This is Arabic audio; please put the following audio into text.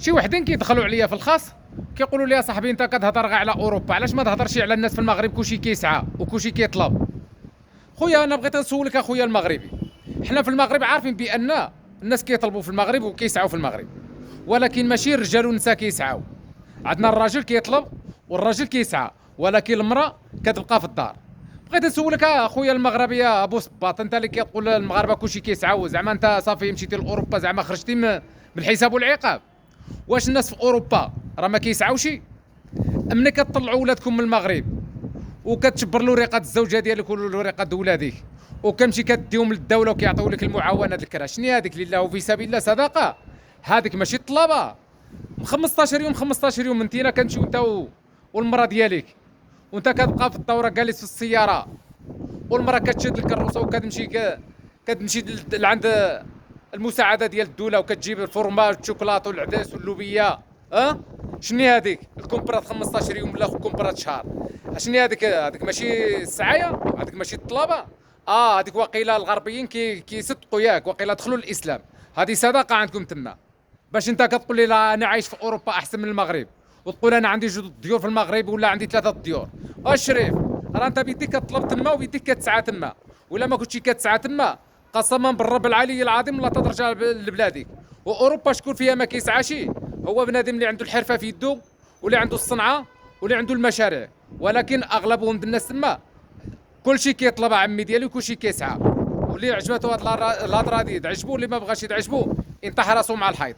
شي وحدين كيدخلوا عليا في الخاص كيقولوا لي صاحبي انت كتهضر غير على اوروبا، علاش ما تهضرش على الناس في المغرب؟ كلشي كيسعى وكلشي كيطلب. خويا انا بغيت نسولك اخويا المغربي، حنا في المغرب عارفين بان الناس كيطلبوا في المغرب وكيسعوا في المغرب، ولكن ماشي الرجال والنساء كيسعوا. عندنا الراجل كيطلب والراجل كيسعى، ولكن المراه كتبقى في الدار. بغيت نسولك اخويا المغربي يا ابو صباط، انت اللي كتقول المغاربه كلشي كيسعوا، زعما انت صافي مشيتي لاوروبا زعما خرجتي من الحساب والعقاب؟ واش الناس في اوروبا راه ما كيسعاوش؟ ملي كتطلعوا ولادكم من المغرب وكتشبر له رقه الزوجه ديالك ولا رقه ولادك وكتمشي كديهم للدوله وكيعطيو لك المعاونه الكرا، شنو هذيك لله وفي سبيل الله صدقه؟ هذيك ماشي طلبه. 15 يوم 15 يوم انت كنمشيو انت والمراه ديالك، وانت كتبقى في الدوره جالس في السياره، والمراه كتشد الكروسه وكتمشي كتمشي لعند المساعده ديال الدوله وكتجيب الفرماج والشوكولاط والعدس واللوبيه. شنو هذيك الكومبرات 15 يوم ولا كومبرات شهر؟ شنو هذيك ماشي السعايه؟ هذيك ماشي الطلبه؟ هذيك واقيلا الغربيين كيصدقوا ياك، واقيلا دخلوا الاسلام. هذه صدقه عندكم تما. باش انت كتقول لي لا انا عايش في اوروبا احسن من المغرب، وتقول انا عندي جوج ديور في المغرب ولا عندي ثلاثه ديور. الشريف راه انت بيديك كطلب تما وبيديك كتسعى تما، ولا ما كنتش كتسعى تما قسما بالرب العلي العظيم لا ترجع لبلادك. واوروبا شكون فيها ما كيسعاش؟ هو بنادم اللي عنده الحرفه في يدو، واللي عنده الصنعه، واللي عنده المشاريع. ولكن اغلبهم الناس تما كلشي كيطلب عمي ديالي وكلشي كيسعى. واللي عجبته هاد الهضره هادي تعجبو، اللي ما بغاش يتعجبو ينطح راسو مع الحيط.